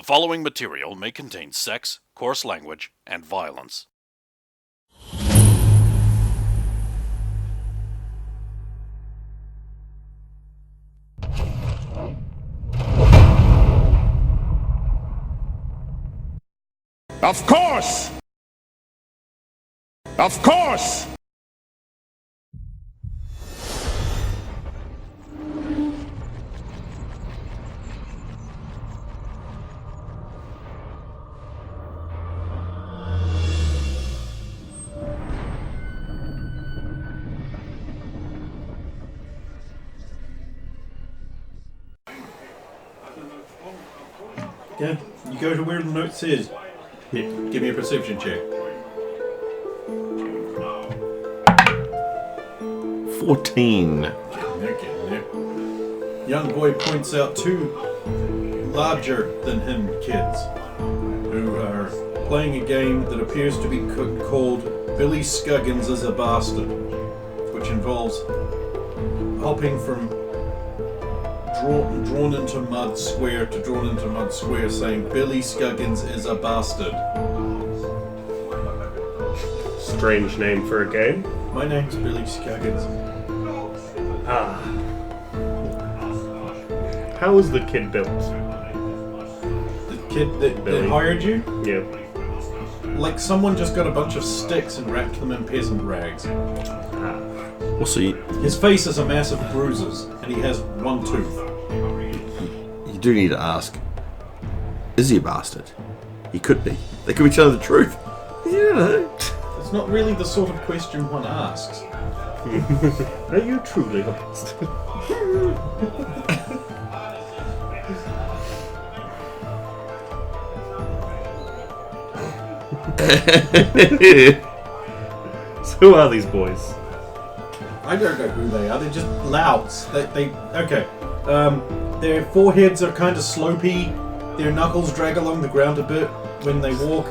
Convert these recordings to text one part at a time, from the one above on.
following material may contain sex, coarse language, and violence. Of course! Of course! Yeah, you go to where the note says. Here, give me a perception check. 14. Getting there. Young boy points out two larger than him kids who are playing a game that appears to be called Billy Scuggins is a Bastard, which involves hopping from drawn into mud square to drawn into mud square, saying Billy Scuggins is a bastard. Strange name for a game. My name's Billy Scuggins. Ah. How was the kid built? The kid that hired you? Yeah. Like someone just got a bunch of sticks and wrapped them in peasant rags. Ah. Well, so His face is a mass of bruises, and he has one tooth. you do need to ask, is he a bastard? He could be. They could be telling the truth. You don't know. It's not really the sort of question one asks. Are you truly a bastard? So who are these boys? I don't know who they are. They're just louts. Okay. Their foreheads are kind of slopey. Their knuckles drag along the ground a bit when they walk.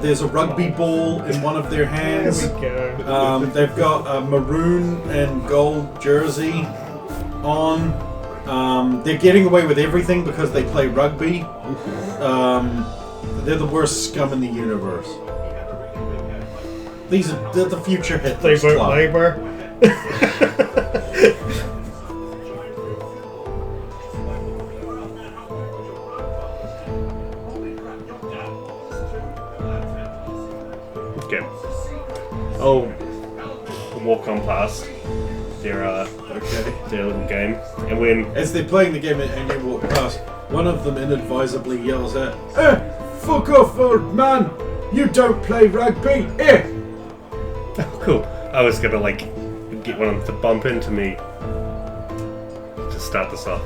There's a rugby ball in one of their hands. There we go. They've got a maroon and gold jersey on. They're getting away with everything because they play rugby. They're the worst scum in the universe. They're the future Hitler's They vote club. Labour. Okay. I'll walk on past their little game, and when As they're playing the game and you walk past, one of them inadvisably yells out, fuck off, old man! You don't play rugby! cool, I was gonna get one of them to bump into me to start this off.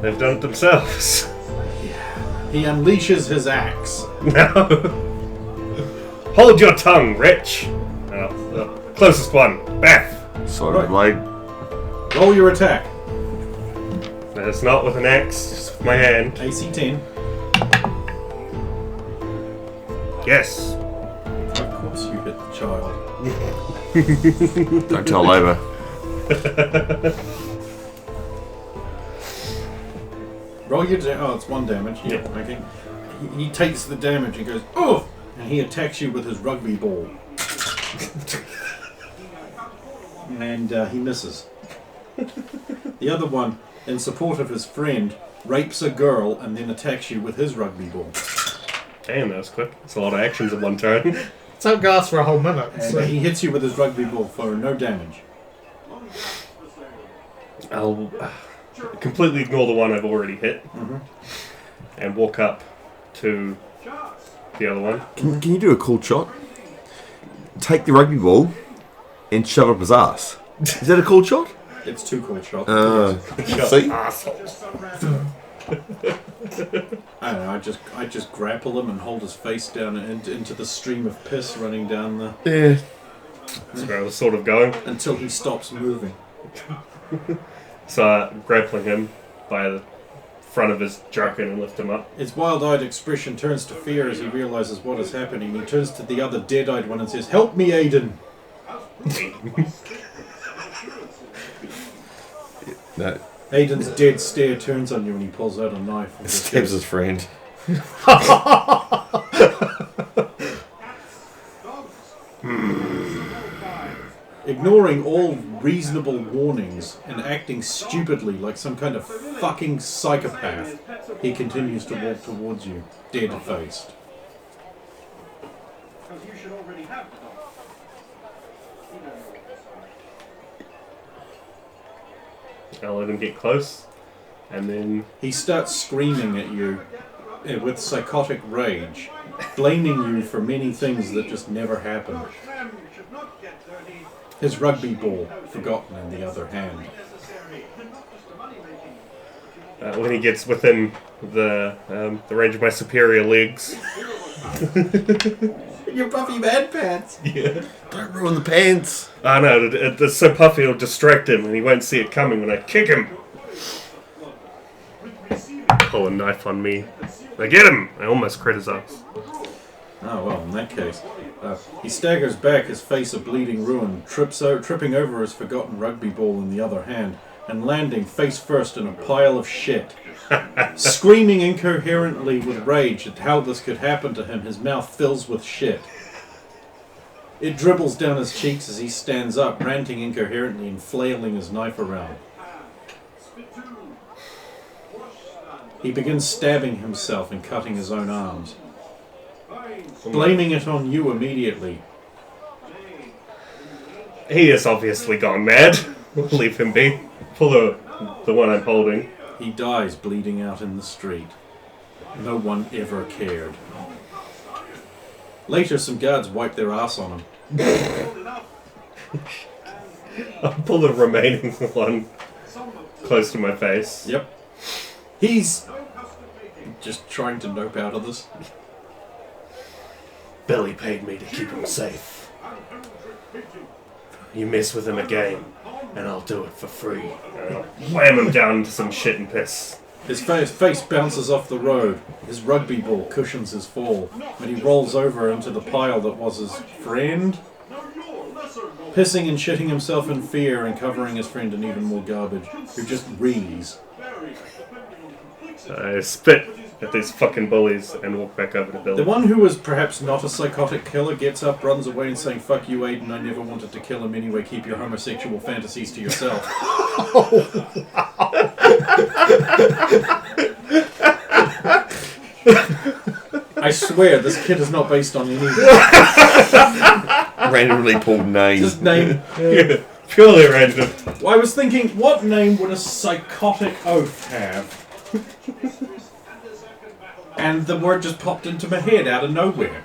They've done it themselves. He unleashes his axe. No. Hold your tongue, Rich. The closest one, Beth. Sorry, Right. Blade. Roll your attack. It's not with an axe, it's with my hand. AC 10. Yes. Of course you hit the child. Don't tell Labour. Roll your it's 1 damage. Yeah. Okay. He takes the damage and goes, oh! And he attacks you with his rugby ball. And he misses. The other one, in support of his friend, rapes a girl and then attacks you with his rugby ball. Damn, that was quick. It's a lot of actions in one turn. It's outgassed for a whole minute. And he hits you with his rugby ball for no damage. I'll completely ignore the one I've already hit and walk up to the other one. Can you do a cool shot? Take the rugby ball and shove it up his ass. Is that a cool shot? It's too cool shot. See? Assholes. I don't know, I just grapple him and hold his face down into the stream of piss running down the... Yeah. That's where I was sort of going. until he stops moving. So grappling him by the front of his jerkin and lift him up. His wild-eyed expression turns to fear as he realizes what is happening. He turns to the other dead-eyed one and says, "Help me, Aiden!" No. Aiden's dead stare turns on you and he pulls out a knife. And Stabs his friend. Ignoring all reasonable warnings and acting stupidly like some kind of fucking psychopath, he continues to walk towards you, dead-faced. I'll let him get close, and then He starts screaming at you with psychotic rage, blaming you for many things that just never happened. His rugby ball forgotten in the other hand. when he gets within the range of my superior legs. Your puffy bad pants. Yeah. Don't ruin the pants. Oh no, it's so puffy it'll distract him and he won't see it coming when I kick him. Pull a knife on me. I get him! I almost crit his ass. Oh well, in that case. He staggers back, his face a bleeding ruin, tripping over his forgotten rugby ball in the other hand, and landing face first in a pile of shit. Screaming incoherently with rage at how this could happen to him, his mouth fills with shit. It dribbles down his cheeks as he stands up, ranting incoherently and flailing his knife around. He begins stabbing himself and cutting his own arms. Blaming it on you immediately. He has obviously gone mad. Leave him be. Pull the one I'm holding. He dies bleeding out in the street. No one ever cared. Later, some guards wipe their ass on him. I'll pull the remaining one close to my face. Yep. He's just trying to nope out of this. Billy paid me to keep him safe. You mess with him again, and I'll do it for free. And I'll wham him down into some shit and piss. His face bounces off the road. His rugby ball cushions his fall, and he rolls over into the pile that was his friend. Pissing and shitting himself in fear and covering his friend in even more garbage, who just rees. I spit at these fucking bullies and walk back over to Billy. The one who was perhaps not a psychotic killer gets up, runs away and saying, "Fuck you, Aiden, I never wanted to kill him anyway, keep your homosexual fantasies to yourself." I swear, this kid is not based on anything. Randomly pulled name. Just name. Yeah, purely random. Well, I was thinking, what name would a psychotic oaf have? And the word just popped into my head out of nowhere.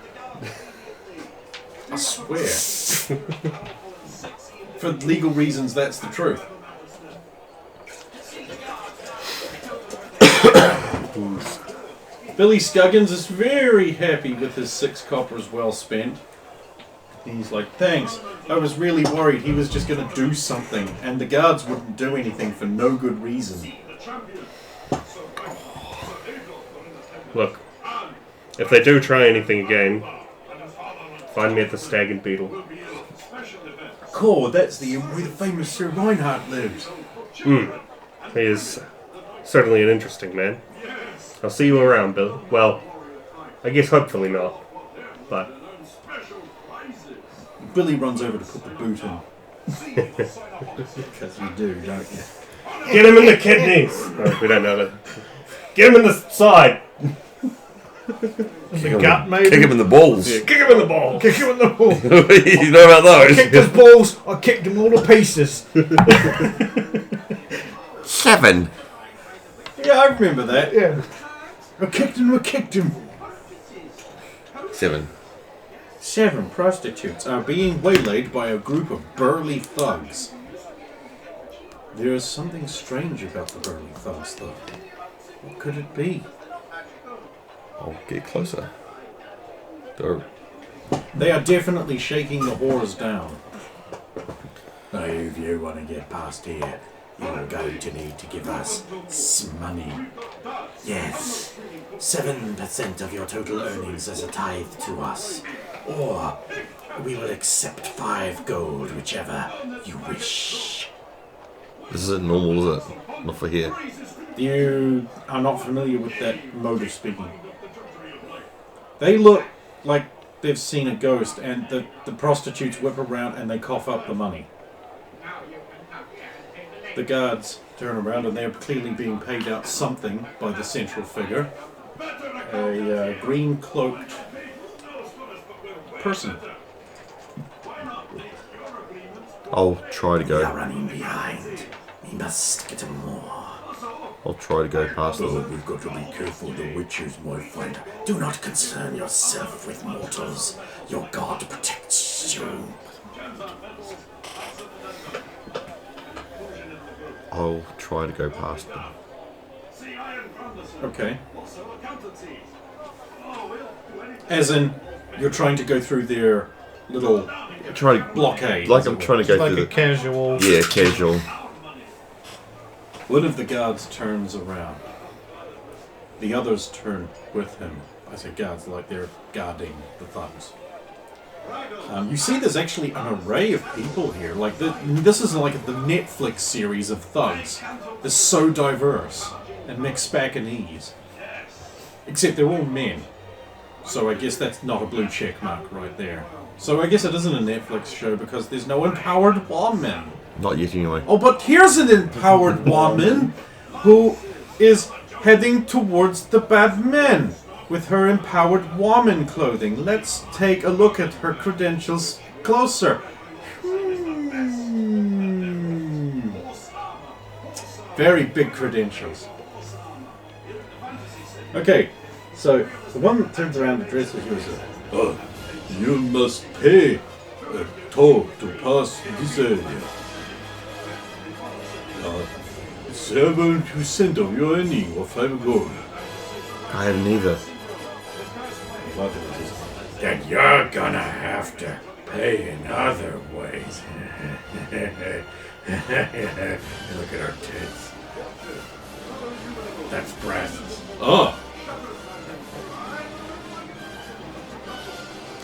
I swear. For legal reasons, that's the truth. Billy Scuggins is very happy with his 6 coppers well spent. He's like, "Thanks. I was really worried he was just going to do something, and the guards wouldn't do anything for no good reason." Look, if they do try anything again, find me at the Stag and Beetle. Cool, that's where the famous Sir Reinhardt lives. He is certainly an interesting man. I'll see you around, Bill. Well, I guess hopefully not, but... Billy runs over to put the boot in. Because you do, don't you? Get him in the kidneys! Oh, we don't know that. Get him in the side! The gut, maybe? Kick him in the balls. Yeah, kick him in the ball! Kick him in the ball. You know about I those? kicked his balls. I kicked him all to pieces. 7. Yeah, I remember that. Yeah. I kicked him. 7. 7 prostitutes are being waylaid by a group of burly thugs. There is something strange about the burly thugs, though. What could it be? I'll get closer. Go. They are definitely shaking the whores down. Now, if you want to get past here, you're going to need to give us some money. Yes, 7% of your total earnings as a tithe to us. Or we will accept 5 gold, whichever you wish. This isn't normal, is it? Not for here. You are not familiar with that mode of speaking. They look like they've seen a ghost, and the prostitutes whip around and they cough up the money. The guards turn around and they're clearly being paid out something by the central figure. A green cloaked person. I'll try to We are go. running behind. We must get more. I'll try to go past Oh, them. we've got to be careful the witches, my friend. Do not concern yourself with mortals. Your God protects you. I'll try to go past them. Okay. As in, you're trying to go through their little Try to, blockade. like as it I'm were. trying to go Like through a the. casual. Yeah, casual. One of the guards turns around. The others turn with him. I say guards like they're guarding the thugs. You see there's actually an array of people here. Like this is like the Netflix series of thugs. They're so diverse and mixed Spackanese. Except they're all men. So I guess that's not a blue check mark right there. So I guess it isn't a Netflix show because there's no empowered woman. Not yet, anyway. Oh, but here's an empowered woman who is heading towards the bad men with her empowered woman clothing. Let's take a look at her credentials closer. Very big credentials. Okay, so the one that turns around and addresses you is you must pay a toll to pass this area. 7% of your earning or 5 gold. I had neither. Then you're gonna have to pay in other ways. Look at her tits. That's breasts. Ah,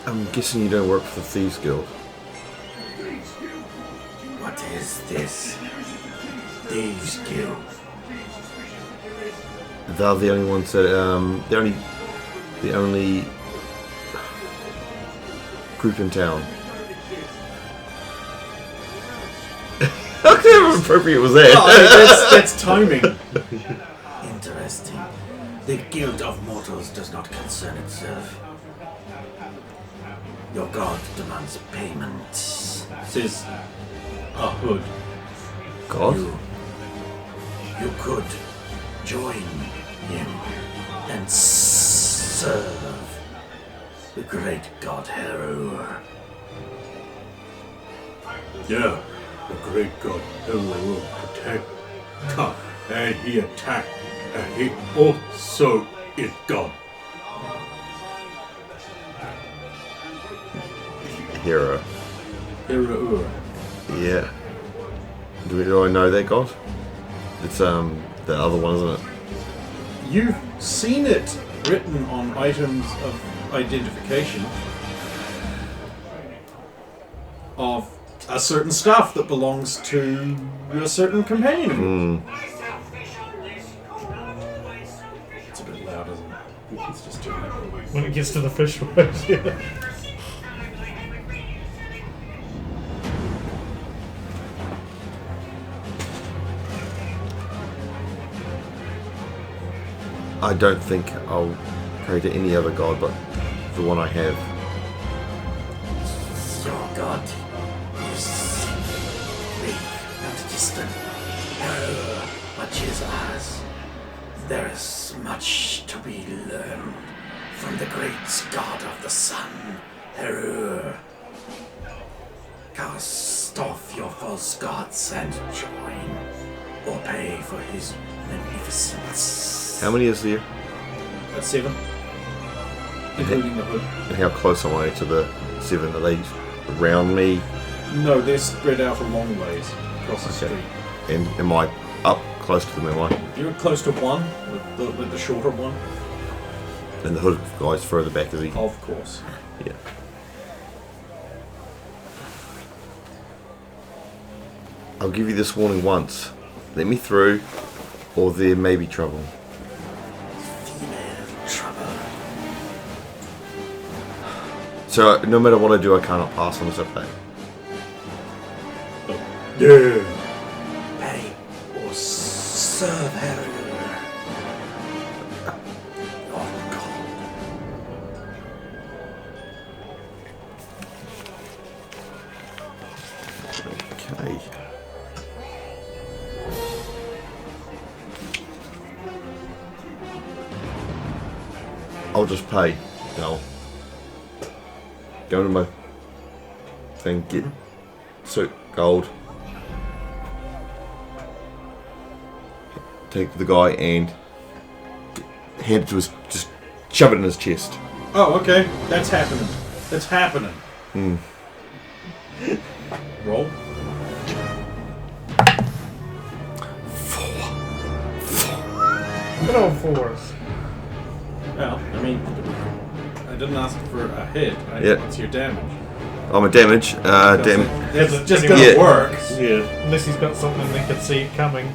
I'm guessing you don't work for the Thieves Guild. What is this? Thieves Guild. They're the only ones that the only group in town. How appropriate was that? that's timing. Interesting. The Guild of Mortals does not concern itself. Your god demands payment. Says a hood. God. You could join him and serve the great god Heru. Yeah, the great god will protect. And he attacked, and he also is God. Hero. Heru. Yeah. Do I know that god? It's the other one, isn't it? You've seen it written on items of identification of a certain stuff that belongs to a certain companion of yours. It's a bit loud, isn't it? It's just too loud. When it gets to the fish words, yeah. I don't think I'll pray to any other god but the one I have. Your god is big and distant. Much is ours. There is much to be learned from the great god of the sun, Heru. Cast off your false gods and join, or pay for his magnificence. How many is there? That's 7. Including the hood. And how close am I to the 7? Are they around me? No, they're spread out a long ways across the Okay. street. And am I up close to them, am I? You're close to one, with the shorter one. And the hood guy's further back, is he? Of course. Yeah. I'll give you this warning once. Let me through, or there may be trouble. Female trouble. So no matter what I do, I cannot pass on this attack. Yeah. Pay or serve her. Oh God. Okay. I'll just pay. No. Go into my thing, get so gold. Take the guy and hand it to his, just shove it in his chest. Oh, okay. That's happening. That's happening. Roll. 4. Good old fours. Well, I mean, I didn't ask for a hit. Yeah. What's your damage? Oh, my damage. It's just gonna Yeah. work. Yeah. Unless he's got something they could see it coming.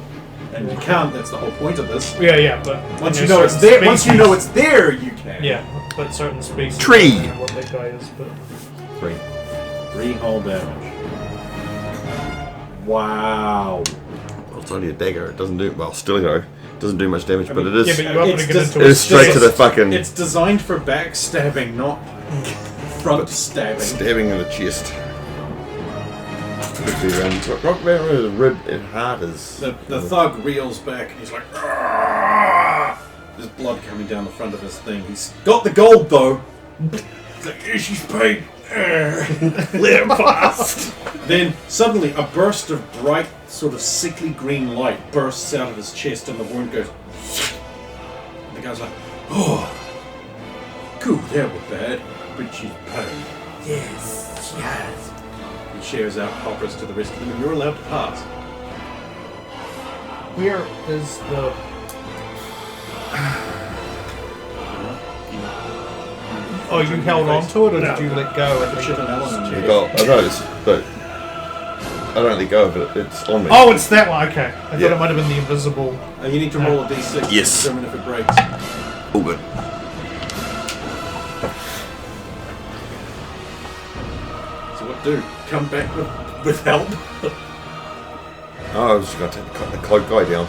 And you can't. That's the whole point of this. Yeah, but Once you know know it's there, once you know it's there, you can. Yeah, but certain species. Tree. I don't know what that guy is, but 3. 3 hull damage. Wow. Well, it's only a dagger. It doesn't do well. Still go. Doesn't do much damage, but it is. yeah, but you are putting it into It is straight to the fucking It's designed for backstabbing, not front stabbing. stabbing in the chest. Rock the rib and heart is. The thug reels back and he's like, "Argh!" There's blood coming down the front of his thing. He's got the gold though. He's like, "Yeah, she's paid." Let him pass. Then suddenly a burst of bright, sort of sickly green light bursts out of his chest, and the wound goes. And the guy's like, "Oh, cool, that was bad, but she's paid." Yes, she has. He shares out coppers to the rest of them, and you're allowed to pass. where is the? Oh, you held on to it, or did you let go? Put shit on Alan. The gold. I know it's, but I don't let go of it. It's on me. Oh, it's that one. Okay, I thought Yeah. it might have been the invisible. You need to roll a d6 Yes. to determine if it breaks. All good. So what do? Come back with help? Oh, I was just going to take the cloak guy down.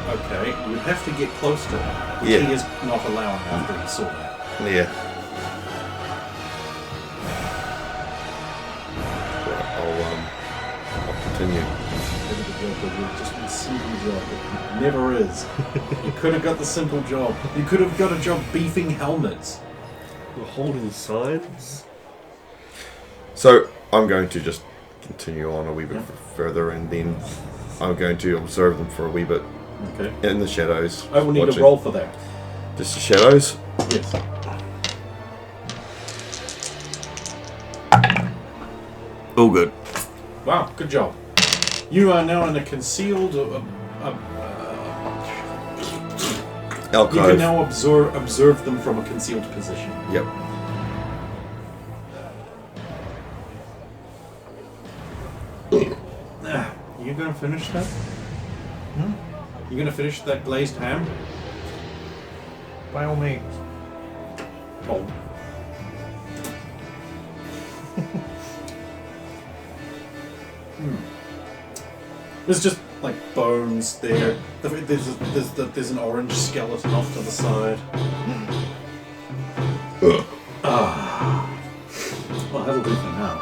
Okay, you have to get close to him, which Yeah. he is not allowing after he saw that. Yeah. Right, I'll continue. Just a simple job. It never is. You could have got the simple job. You could have got a job beefing helmets. We're holding signs. So I'm going to just continue on a wee bit further, and then I'm going to observe them for a wee bit Okay. in the shadows. I will need watching. a roll for that. Just the shadows. Yes. All good. Wow, good job. You are now in a concealed. You Alcove. can now observe them from a concealed position. Yep. You gonna finish that? You gonna finish that glazed ham? By all means. Oh. There's just like bones there. There's an orange skeleton off to the side. Well, that'll do for now.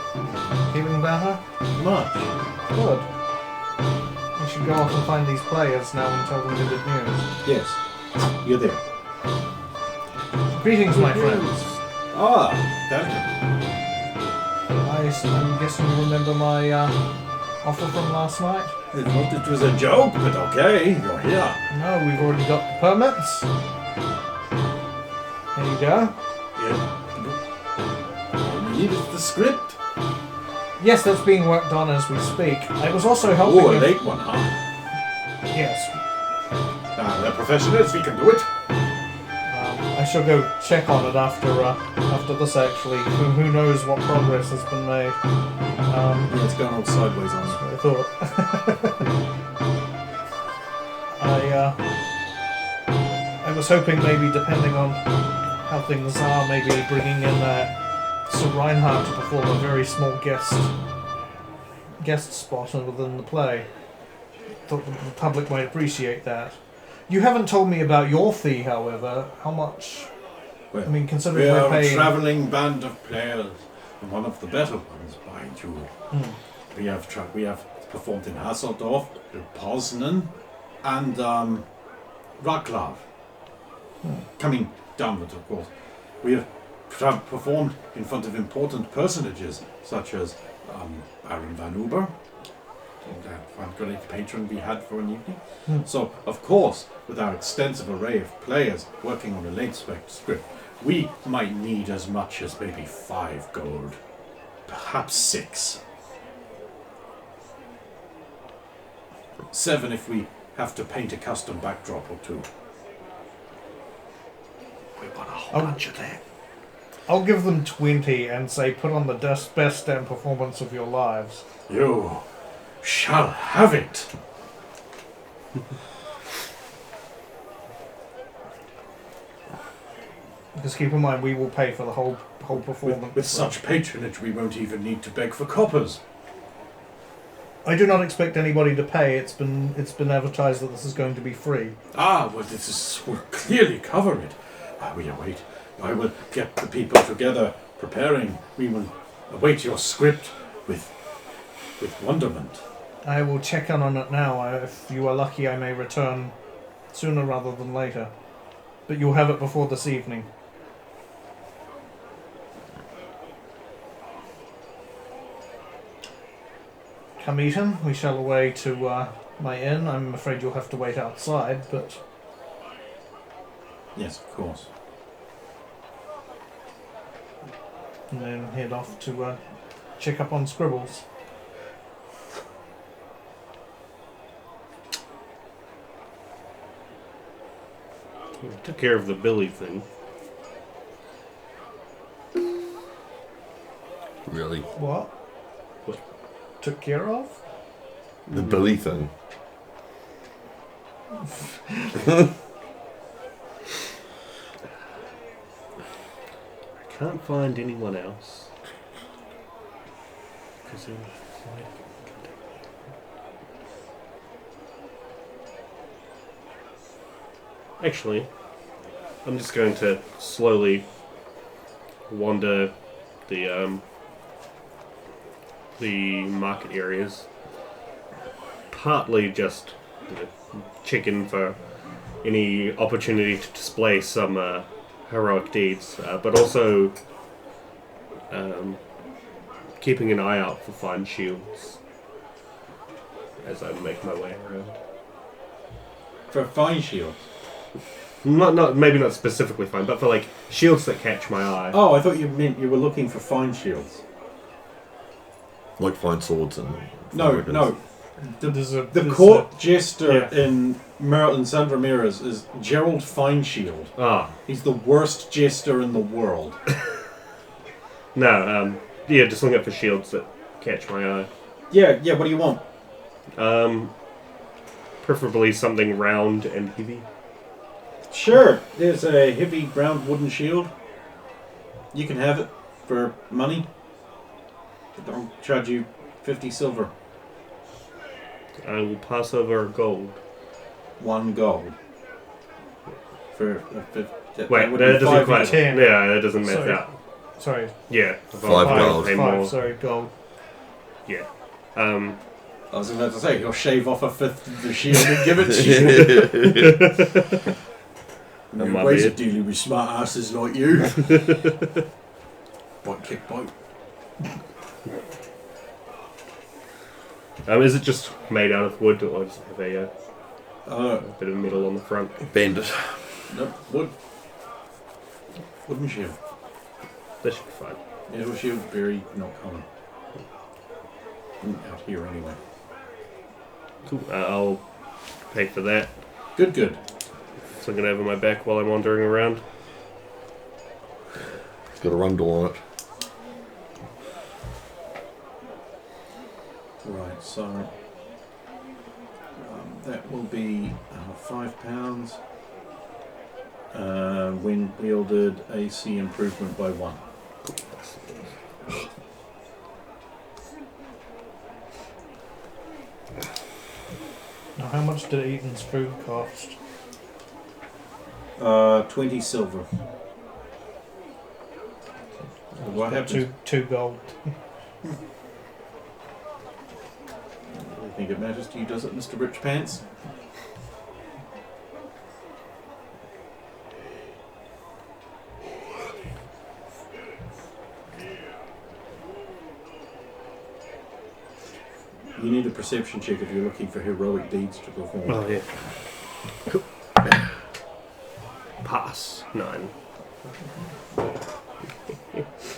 Feeling better? Much. Good. We should go off and find these players now and tell them the good news. Yes. You're there. Greetings, my friends. Ah, thank you. I'm guessing you remember my offer from last night? I thought it was a joke, but okay, you're here. No, we've already got the permits. There you go. Yeah. All we need is the script. Yes, that's being worked on as we speak. I was also helping. Oh, a you- late one, huh? Yes. They're professionals, we can do it. I shall go check on it after this. Actually, who knows what progress has been made. Yeah, it's going all sideways on us. I thought. I was hoping maybe, depending on how things are, maybe bringing in Sir Reinhardt to perform a very small guest spot within the play. Thought the public might appreciate that. You haven't told me about your fee, however. How much? Well, I mean, we considering are we're a paying. travelling band of players, and one of the better ones, by Jewel. We have performed in Hasseldorf, Poznan, and Wroclaw. Coming downwards, of course. We have performed in front of important personages, such as Baron Van Uber, that one great patron we had for an evening. So, of course, with our extensive array of players working on a late spec script, we might need as much as maybe 5 gold. Perhaps 6. 7 if we have to paint a custom backdrop or 2. We want a whole bunch of that. I'll give them 20 and say put on the best damn performance of your lives. You shall have it. Just keep in mind, we will pay for the whole performance. With such patronage, we won't even need to beg for coppers. I do not expect anybody to pay. It's been advertised that this is going to be free. Ah, well, we'll clearly cover it. We await. I will get the people together, preparing. We will await your script with wonderment. I will check in on it now. If you are lucky, I may return sooner rather than later. But you'll have it before this evening. Come eat him. We shall away to my inn. I'm afraid you'll have to wait outside, but... Yes, of course. And then head off to check up on Scribbles. We took care of the Billy thing. Really? What? Took care of? The Billy thing. I can't find anyone else. Actually, I'm just going to slowly wander the market areas. Partly just check in for any opportunity to display some heroic deeds, but also keeping an eye out for fine shields as I make my way around. For fine shield. Maybe not specifically fine, but for like shields that catch my eye. Oh, I thought you meant you were looking for fine shields. Like fine swords and... No. The The court jester in Merlin San Ramirez is Gerald Fineshield. Ah, He's the worst jester in the world. no, just looking up for shields that catch my eye. Yeah, what do you want? Preferably something round and heavy. Sure, there's a heavy round wooden shield. You can have it for money. I'll charge you 50 silver. I will pass over gold. 1 gold. For Wait, would that be doesn't 5 quite. each. 10. Yeah, that doesn't match Sorry. out. Sorry. Yeah, Five gold. Pay Five, more. sorry, gold. Yeah. I was about to say, you'll shave off a fifth of the shield and give it to you. On my Ways beard. of dealing with smart asses like you. Bite, kick, bite. Is it just made out of wood, or does it have a Uh, bit of metal on the front? Bend it. nope, wood. Wooden shield. That should be fine. Yeah, well, shield's very not common. Out here anyway. Cool. I'll pay for that. Good. Sling it over my back while I'm wandering around. It's got a rundle on it. Right, so that will be £5. Wind wielded AC improvement by 1. Now, how much did Eaton's food cost? 20 silver. What happened? Two gold. I think it matters to you, does it, Mr. Rich Pants? You need a perception check if you're looking for heroic deeds to perform. Oh, yeah. Cool. Pass. 9.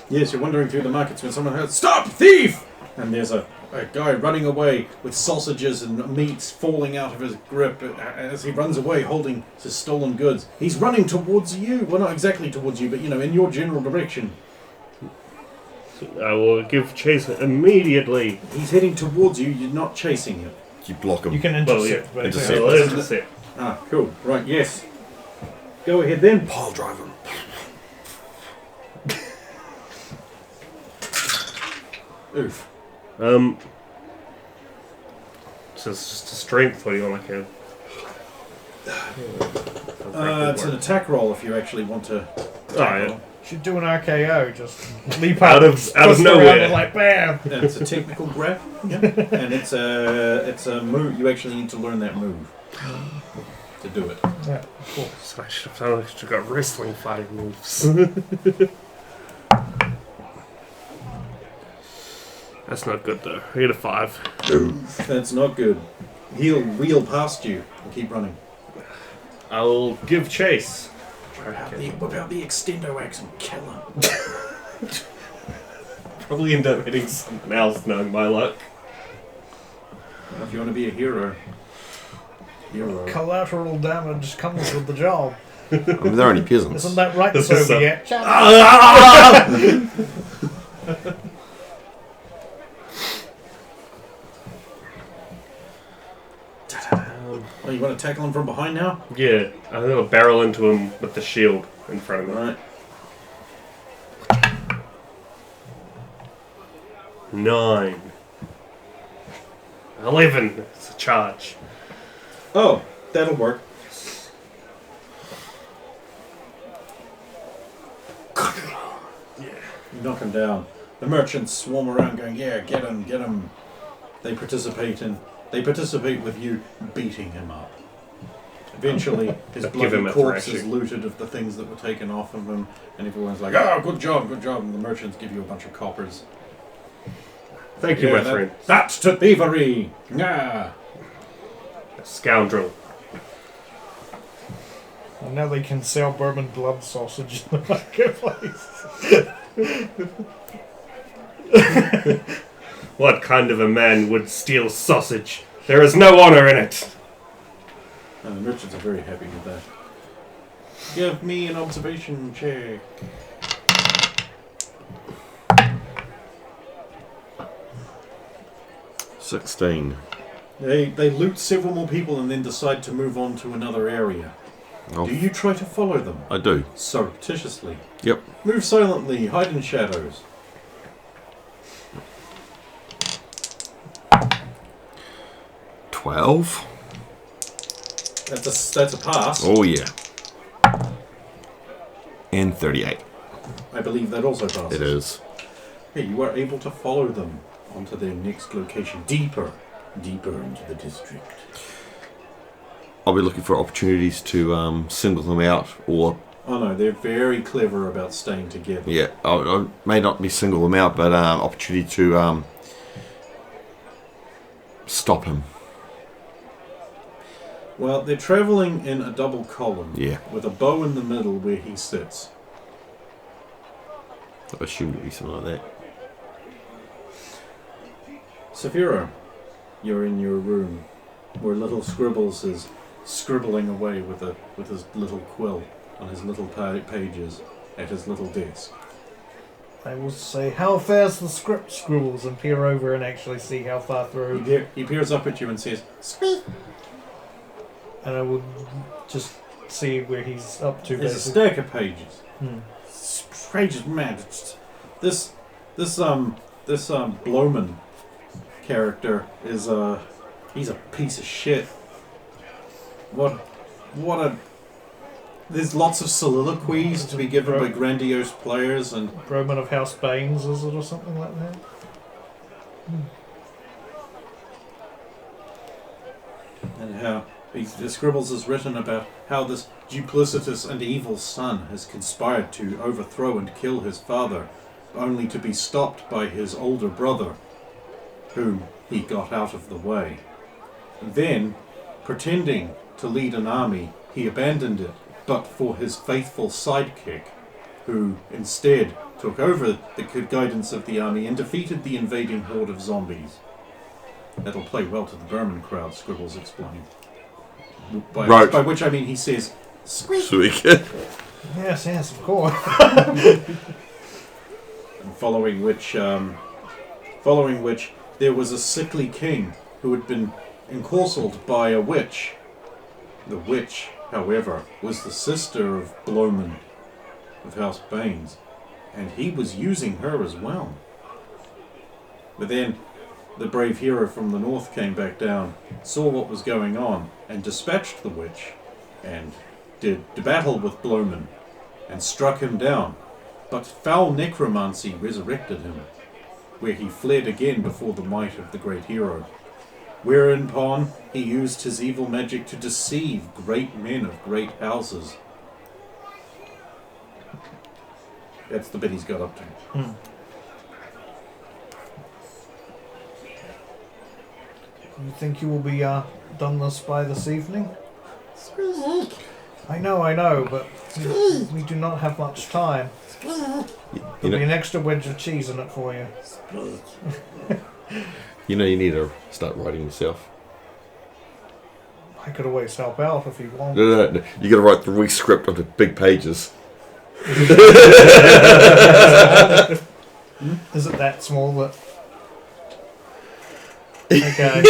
Yes, you're wandering through the markets when someone goes, "Stop, thief!" And there's a guy running away with sausages and meats falling out of his grip as he runs away holding his stolen goods. He's running towards you. Well, not exactly towards you, but, in your general direction. I will give chase immediately. He's heading towards you. You're not chasing him. You block him. You can intercept. Well, basically. I'll intercept. Ah, cool. Right, yes. Go ahead then. Pile drive him. Oof. So it's just a strength. What do you want to have? It's an attack roll if you actually want to. Oh, yeah. Should do an RKO. Just leap Out out of twist around nowhere. and like bam. It's a technical grab, and it's a move. You actually need to learn that move to do it. Yeah, cool. So I should have done. I should have got wrestling 5 moves. That's not good though. I get a 5. That's not good. He'll wheel past you and keep running. I'll give chase. Whip out the extendo axe and kill him. Probably end up hitting something else, knowing my luck. Well, if you want to be a hero. Collateral damage comes with the job. I mean, they're only peasants. Isn't that right, This is Soviet? Oh, you want to tackle him from behind now? Yeah, I'm gonna barrel into him with the shield in front of me. Right. 9. 11. It's a charge. Oh, that'll work. You knock him down. The merchants swarm around going, "Yeah, get him, get him." They participate with you beating him up. Eventually, his Give bloody him a corpse is thrashing. looted of the things that were taken off of him, and everyone's like, "Oh, good job, good job." And the merchants give you a bunch of coppers. Thank you, my friend. That's to thievery! Yeah. Scoundrel. And now they can sell bourbon blood sausage in the marketplace. What kind of a man would steal sausage? There is no honor in it. And the merchants are very happy with that. Give me an observation check. $16. They loot several more people and then decide to move on to another area. Oh, Do you try to follow them? I do. Surreptitiously. Yep. Move silently, hide in shadows. 12. That's a pass. Oh, yeah. And 38. I believe that also passes. It is. Okay, you are able to follow them onto their next location. Deeper into the district. I'll be looking for opportunities to single them out, or Oh no, they're very clever about staying together. yeah, I may not be single them out, but opportunity to stop him. Well, they're travelling in a double column. Yeah. With a bow in the middle where he sits. I assume it'd be something like that. Saphira, you're in your room where little Scribbles is scribbling away with his little quill on his little pages at his little desk. I will say, how fares the script scribbles, and peer over and actually see how far through. He peers up at you and says, "Speak." And I will just see where he's up to. There's a Basically. stack of pages. Pages, man. This This Blowman character is he's a piece of shit. What a there's lots of soliloquies to be given by grandiose players and Roman of House Baines, is it, or something like that? and how the scribbles is written about how this duplicitous and evil son has conspired to overthrow and kill his father, only to be stopped by his older brother, whom he got out of the way. And then, pretending to lead an army, he abandoned it, but for his faithful sidekick, who instead took over the guidance of the army and defeated the invading horde of zombies. That'll play well to the Berman crowd, Scribbles explained. By which I mean he says, Squeak. Yes, of course. And following which there was a sickly king who had been encorseled by a witch. The witch, however, was the sister of Blowman of House Baines, and he was using her as well. But then the brave hero from the north came back down, saw what was going on, and dispatched the witch, and did battle with Blowman, and struck him down. But foul necromancy resurrected him, where he fled again before the might of the great hero. Whereupon he used his evil magic to deceive great men of great houses. That's the bit he's got up to. You think you will be done this by this evening? I know, but we do not have much time. There'll be an extra wedge of cheese in it for you. You need to start writing yourself. I could always help out if you want. No. You got to write the re-script onto big pages. Is it that small that... Okay.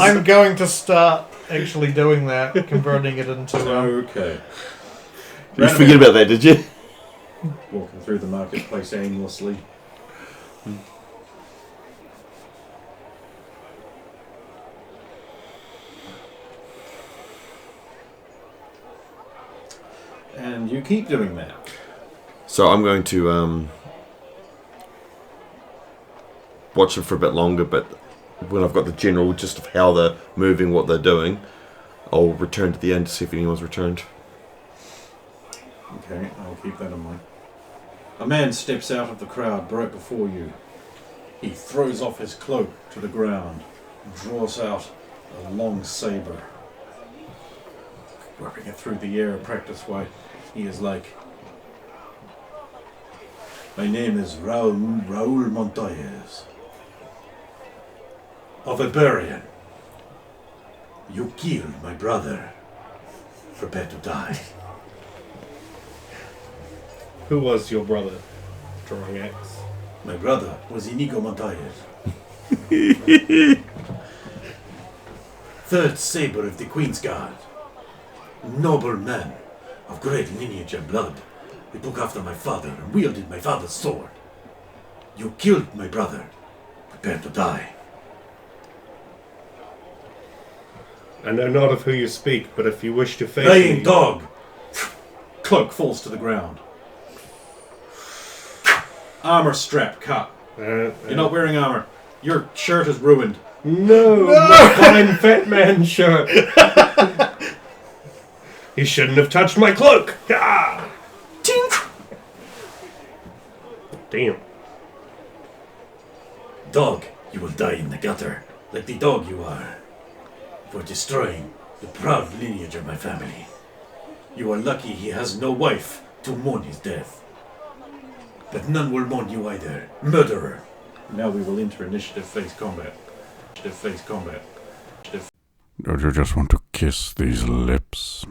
I'm going to start actually doing that, converting it into... Okay. You forget about that, did you? Walking through the marketplace aimlessly. And you keep doing that. So I'm going to watch them for a bit longer, but when I've got the general gist of how they're moving, what they're doing, I'll return to the end to see if anyone's returned. Okay, I'll keep that in mind. A man steps out of the crowd right before you. He throws off his cloak to the ground and draws out a long saber. Whipping it through the air practice-wise, he is like, "My name is Raul Montoyes of Iberian. You killed my brother. Prepare to die." Who was your brother? Drawing axe. My brother was Inigo Montoyes. Third saber of the Queen's Guard. Noble man of great lineage and blood. He took after my father and wielded my father's sword. You killed my brother. Prepare to die. I know not of who you speak, but if you wish to face Lying me... dog! Cloak falls to the ground. Armor strap cut. You're not wearing armor. Your shirt is ruined. No! My fine fat man shirt! You shouldn't have touched my cloak! Ah! Tink! Damn. Dog, you will die in the gutter, like the dog you are, for destroying the proud lineage of my family. You are lucky he has no wife to mourn his death. But none will mourn you either, murderer. Now we will enter initiative phase combat. Initiative phase combat. Don't you just want to kiss these lips?